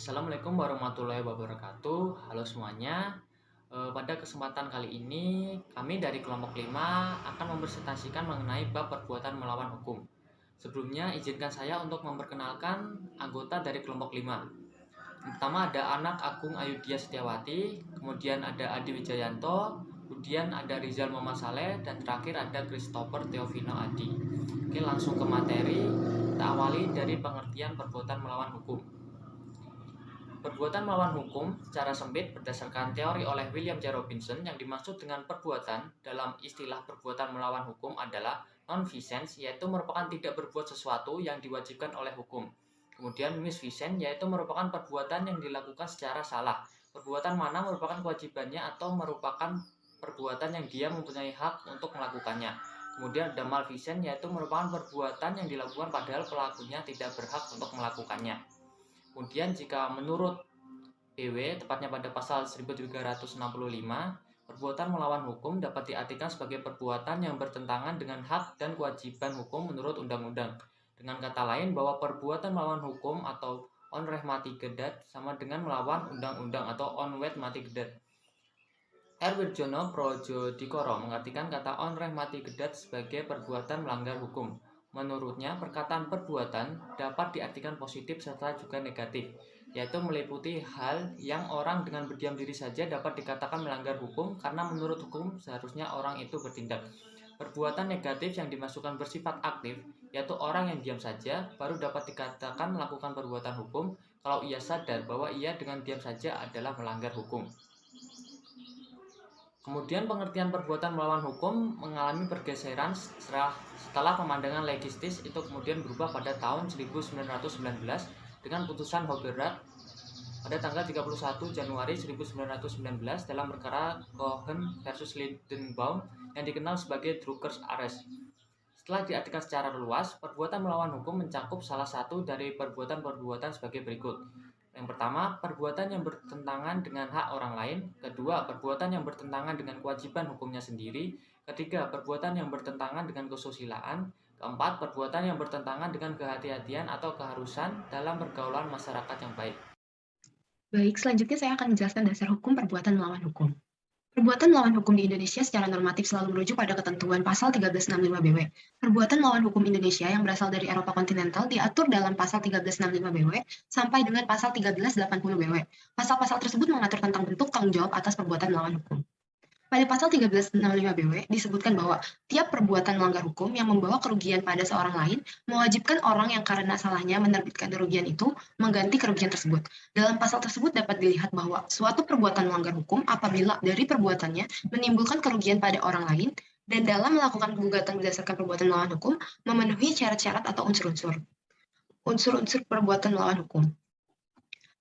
Assalamualaikum warahmatullahi wabarakatuh. Halo semuanya. Pada kesempatan kali ini, kami dari kelompok 5 akan mempresentasikan mengenai bab perbuatan melawan hukum. Sebelumnya, izinkan saya untuk memperkenalkan anggota dari kelompok 5. Pertama ada Anak Agung Ayudhya Setiawati, kemudian ada Adi Wijayanto, kemudian ada Rizal Muhammad Saleh, dan terakhir ada Christopher Theovino Adi. Oke, langsung ke materi. Kita awali dari pengertian perbuatan melawan hukum. Perbuatan melawan hukum secara sempit berdasarkan teori oleh William J. Robinson, yang dimaksud dengan perbuatan dalam istilah perbuatan melawan hukum adalah non-feasance, yaitu merupakan tidak berbuat sesuatu yang diwajibkan oleh hukum. Kemudian misfeasance, yaitu merupakan perbuatan yang dilakukan secara salah. Perbuatan mana merupakan kewajibannya atau merupakan perbuatan yang dia mempunyai hak untuk melakukannya. Kemudian ada malfeasance, yaitu merupakan perbuatan yang dilakukan padahal pelakunya tidak berhak untuk melakukannya. Kemudian jika menurut BW, tepatnya pada pasal 1365, perbuatan melawan hukum dapat diartikan sebagai perbuatan yang bertentangan dengan hak dan kewajiban hukum menurut undang-undang. Dengan kata lain, bahwa perbuatan melawan hukum atau onreh mati gedat sama dengan melawan undang-undang atau onwet mati gedat. R. Wirjono Projodikoro mengartikan kata onreh mati gedat sebagai perbuatan melanggar hukum. Menurutnya, perkataan perbuatan dapat diartikan positif serta juga negatif, yaitu meliputi hal yang orang dengan berdiam diri saja dapat dikatakan melanggar hukum karena menurut hukum seharusnya orang itu bertindak. Perbuatan negatif yang dimasukkan bersifat aktif, yaitu orang yang diam saja, baru dapat dikatakan melakukan perbuatan hukum kalau ia sadar bahwa ia dengan diam saja adalah melanggar hukum. Kemudian pengertian perbuatan melawan hukum mengalami pergeseran setelah pemandangan legistis itu kemudian berubah pada tahun 1919 dengan putusan Hogerat pada tanggal 31 Januari 1919 dalam perkara Cohen versus Lindenbaum yang dikenal sebagai Drucker's Arrest. Setelah diartikan secara luas, perbuatan melawan hukum mencakup salah satu dari perbuatan-perbuatan sebagai berikut. Yang pertama, perbuatan yang bertentangan dengan hak orang lain. Kedua, perbuatan yang bertentangan dengan kewajiban hukumnya sendiri. Ketiga, perbuatan yang bertentangan dengan kesusilaan. Keempat, perbuatan yang bertentangan dengan kehati-hatian atau keharusan dalam pergaulan masyarakat yang baik. Baik, selanjutnya saya akan menjelaskan dasar hukum perbuatan melawan hukum. Perbuatan melawan hukum di Indonesia secara normatif selalu merujuk pada ketentuan pasal 1365 BW. Perbuatan melawan hukum Indonesia yang berasal dari Eropa kontinental diatur dalam pasal 1365 BW sampai dengan pasal 1380 BW. Pasal-pasal tersebut mengatur tentang bentuk tanggung jawab atas perbuatan melawan hukum. Pada pasal 1365 BW disebutkan bahwa tiap perbuatan melanggar hukum yang membawa kerugian pada seorang lain mewajibkan orang yang karena salahnya menerbitkan kerugian itu mengganti kerugian tersebut. Dalam pasal tersebut dapat dilihat bahwa suatu perbuatan melanggar hukum apabila dari perbuatannya menimbulkan kerugian pada orang lain dan dalam melakukan gugatan berdasarkan perbuatan melawan hukum memenuhi syarat-syarat atau unsur-unsur perbuatan melawan hukum.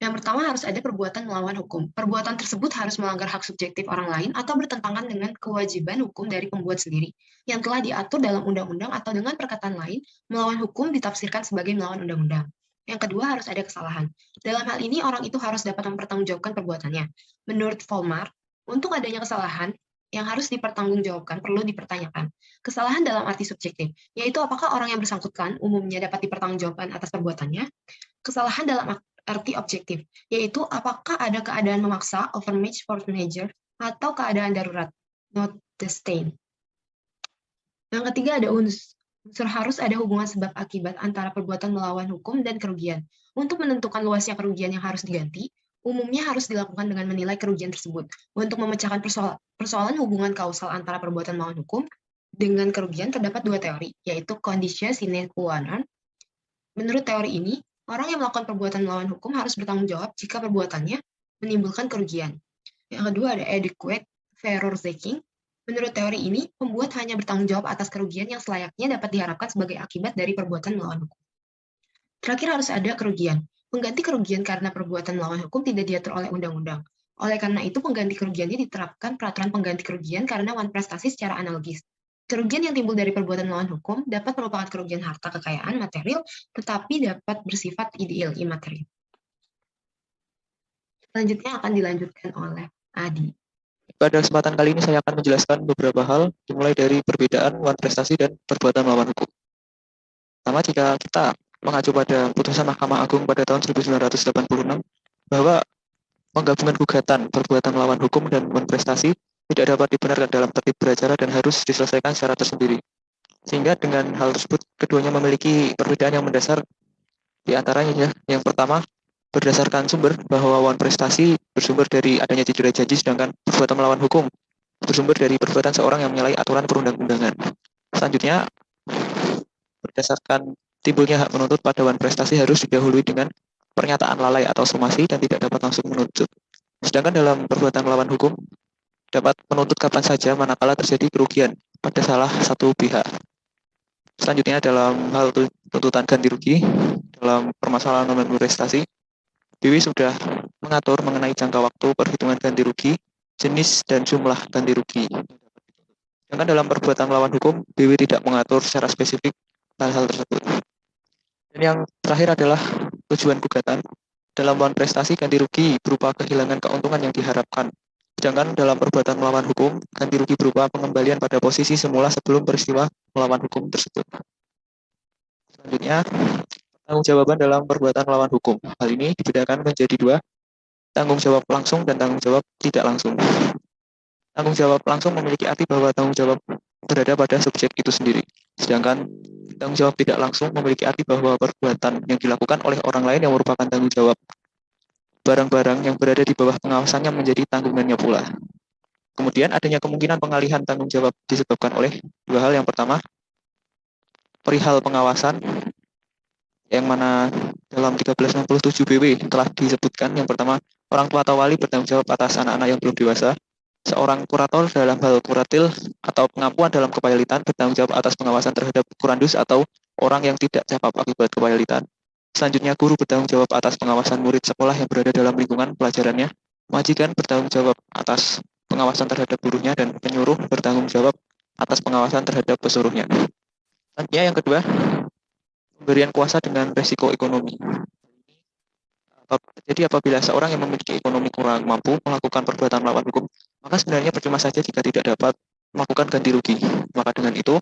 Yang pertama harus ada perbuatan melawan hukum. Perbuatan tersebut harus melanggar hak subjektif orang lain atau bertentangan dengan kewajiban hukum dari pembuat sendiri yang telah diatur dalam undang-undang atau dengan perkataan lain, melawan hukum ditafsirkan sebagai melawan undang-undang. Yang kedua harus ada kesalahan. Dalam hal ini orang itu harus dapat mempertanggungjawabkan perbuatannya. Menurut Volmar, untuk adanya kesalahan yang harus dipertanggungjawabkan perlu dipertanyakan. Kesalahan dalam arti subjektif, yaitu apakah orang yang bersangkutan umumnya dapat dipertanggungjawabkan atas perbuatannya. Kesalahan dalam arti objektif, yaitu apakah ada keadaan memaksa, overmatch, force majeure, atau keadaan darurat, not the stain. Yang ketiga ada unsur harus ada hubungan sebab akibat antara perbuatan melawan hukum dan kerugian. Untuk menentukan luasnya kerugian yang harus diganti, umumnya harus dilakukan dengan menilai kerugian tersebut. Untuk memecahkan persoalan hubungan kausal antara perbuatan melawan hukum dengan kerugian terdapat dua teori, yaitu conditio sine qua non. Menurut teori ini, orang yang melakukan perbuatan melawan hukum harus bertanggung jawab jika perbuatannya menimbulkan kerugian. Yang kedua ada adequate verursaking. Menurut teori ini, pembuat hanya bertanggung jawab atas kerugian yang selayaknya dapat diharapkan sebagai akibat dari perbuatan melawan hukum. Terakhir harus ada kerugian. Pengganti kerugian karena perbuatan melawan hukum tidak diatur oleh undang-undang. Oleh karena itu, pengganti kerugiannya diterapkan peraturan pengganti kerugian karena wan prestasi secara analogis. Kerugian yang timbul dari perbuatan melawan hukum dapat merupakan kerugian harta kekayaan material, tetapi dapat bersifat ideal imaterial. Selanjutnya akan dilanjutkan oleh Adi. Pada kesempatan kali ini saya akan menjelaskan beberapa hal, dimulai dari perbedaan wan prestasi dan perbuatan melawan hukum. Pertama, jika kita mengacu pada putusan Mahkamah Agung pada tahun 1986 bahwa penggabungan gugatan, perbuatan melawan hukum, dan prestasi tidak dapat dibenarkan dalam tertib beracara dan harus diselesaikan secara tersendiri. Sehingga dengan hal tersebut, keduanya memiliki perbedaan yang mendasar. Di antaranya, yang pertama, berdasarkan sumber bahwa prestasi bersumber dari adanya cedera janji, sedangkan perbuatan melawan hukum bersumber dari perbuatan seorang yang menyalahi aturan perundang-undangan. Selanjutnya, berdasarkan timbulnya hak menuntut pada prestasi harus didahului dengan pernyataan lalai atau somasi dan tidak dapat langsung menuntut. Sedangkan dalam perbuatan melawan hukum dapat menuntut kapan saja manakala terjadi kerugian pada salah satu pihak. Selanjutnya dalam hal tuntutan ganti rugi dalam permasalahan prestasi, BW sudah mengatur mengenai jangka waktu perhitungan ganti rugi, jenis dan jumlah ganti rugi. Sedangkan dalam perbuatan melawan hukum, BW tidak mengatur secara spesifik hal-hal tersebut. Dan yang terakhir adalah tujuan gugatan. Dalam prestasi, ganti rugi berupa kehilangan keuntungan yang diharapkan. Sedangkan dalam perbuatan melawan hukum, ganti rugi berupa pengembalian pada posisi semula sebelum peristiwa melawan hukum tersebut. Selanjutnya, tanggung-jawaban dalam perbuatan melawan hukum. Hal ini dibedakan menjadi dua, tanggung jawab langsung dan tanggung jawab tidak langsung. Tanggung jawab langsung memiliki arti bahwa tanggung jawab berada pada subjek itu sendiri. Sedangkan tanggung jawab tidak langsung memiliki arti bahwa perbuatan yang dilakukan oleh orang lain yang merupakan tanggung jawab barang-barang yang berada di bawah pengawasannya menjadi tanggungannya pula. Kemudian adanya kemungkinan pengalihan tanggung jawab disebabkan oleh dua hal. Yang pertama, perihal pengawasan, yang mana dalam 1367 BW telah disebutkan. Yang pertama, orang tua atau wali bertanggung jawab atas anak-anak yang belum dewasa. Seorang kurator dalam hal kuratil atau pengampuan dalam kepailitan bertanggung jawab atas pengawasan terhadap kurandus atau orang yang tidak cakap akibat kepailitan. Selanjutnya, guru bertanggung jawab atas pengawasan murid sekolah yang berada dalam lingkungan pelajarannya. Majikan bertanggung jawab atas pengawasan terhadap buruhnya, dan penyuruh bertanggung jawab atas pengawasan terhadap pesuruhnya. Selanjutnya, yang kedua, pemberian kuasa dengan resiko ekonomi. Jadi apabila seorang yang memiliki ekonomi kurang mampu melakukan perbuatan melawan hukum, maka sebenarnya percuma saja jika tidak dapat melakukan ganti rugi. Maka dengan itu,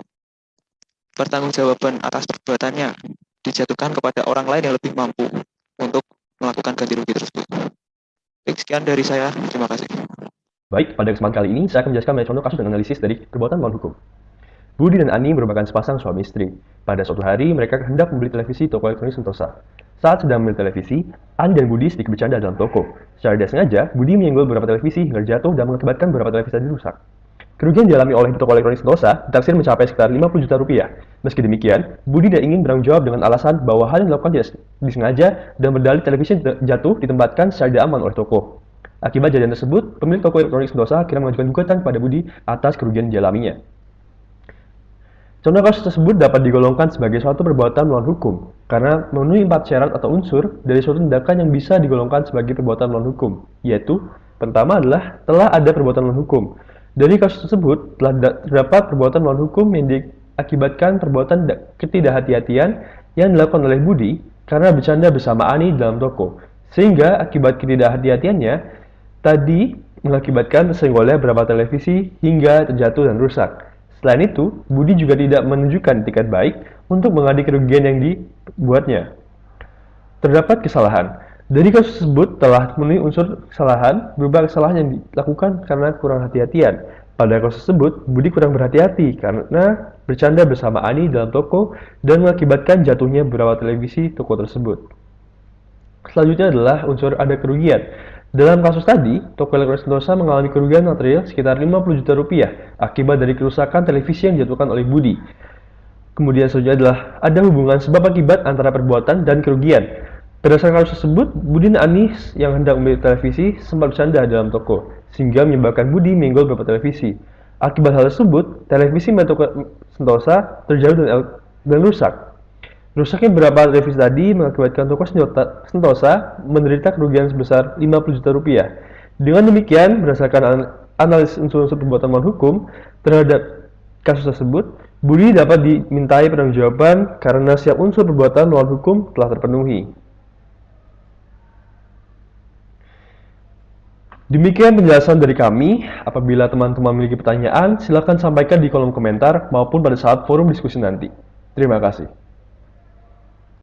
pertanggungjawaban atas perbuatannya dijatuhkan kepada orang lain yang lebih mampu untuk melakukan ganti rugi tersebut. Baik, sekian dari saya. Terima kasih. Baik, pada kesempatan kali ini saya akan menjelaskan mengenai contoh kasus dan analisis dari perbuatan melawan hukum. Budi dan Ani merupakan sepasang suami istri. Pada suatu hari, mereka hendak membeli televisi toko elektronik Sentosa. Saat sedang membeli televisi, Ani dan Budi sedikit bercanda dalam toko. Secara tidak sengaja, Budi menyenggol beberapa televisi hingga jatuh dan mengakibatkan beberapa televisi tadi rusak. Kerugian dialami oleh toko elektronik Sentosa ditaksir mencapai sekitar 50 juta rupiah. Meski demikian, Budi tidak ingin bertanggung jawab dengan alasan bahwa hal yang dilakukan tidak disengaja dan berdalih televisi yang jatuh ditempatkan secara tidak aman oleh toko. Akibat kejadian tersebut, pemilik toko elektronik Sentosa akhirnya mengajukan gugatan kepada Budi atas kerugian yang dialaminya. Contoh kasus tersebut dapat digolongkan sebagai suatu perbuatan melawan hukum karena memenuhi 4 syarat atau unsur dari suatu tindakan yang bisa digolongkan sebagai perbuatan melawan hukum, yaitu pertama adalah telah ada perbuatan melawan hukum. Dari kasus tersebut telah terdapat perbuatan melawan hukum yang diakibatkan perbuatan ketidakhati-hatian yang dilakukan oleh Budi karena bercanda bersama Ani dalam toko, sehingga akibat ketidakhati-hatiannya tadi mengakibatkan tersenggolnya beberapa televisi hingga terjatuh dan rusak. Selain itu, Budi juga tidak menunjukkan etikat baik untuk mengadili kerugian yang dibuatnya. Terdapat kesalahan. Dari kasus tersebut telah memenuhi unsur kesalahan berupa kesalahan yang dilakukan karena kurang hati-hatian. Pada kasus tersebut, Budi kurang berhati-hati karena bercanda bersama Ani dalam toko dan mengakibatkan jatuhnya beberapa televisi toko tersebut. Selanjutnya adalah unsur ada kerugian. Dalam kasus tadi, toko elektronik Sentosa mengalami kerugian material sekitar 50 juta rupiah akibat dari kerusakan televisi yang dijatuhkan oleh Budi. Kemudian selanjutnya adalah ada hubungan sebab akibat antara perbuatan dan kerugian. Berdasarkan kasus tersebut, Budi dan Ani yang hendak membeli televisi sempat bercanda dalam toko, sehingga menyebabkan Budi menyenggol beberapa televisi. Akibat hal tersebut, televisi milik toko Sentosa terjatuh dan rusak. Rusaknya beberapa televisi tadi mengakibatkan toko Sentosa menderita kerugian sebesar 50 juta rupiah. Dengan demikian, berdasarkan analisis unsur-unsur perbuatan melawan hukum terhadap kasus tersebut, Budi dapat dimintai pertanggungjawaban karena setiap unsur perbuatan melawan hukum telah terpenuhi. Demikian penjelasan dari kami. Apabila teman-teman memiliki pertanyaan, silakan sampaikan di kolom komentar maupun pada saat forum diskusi nanti. Terima kasih.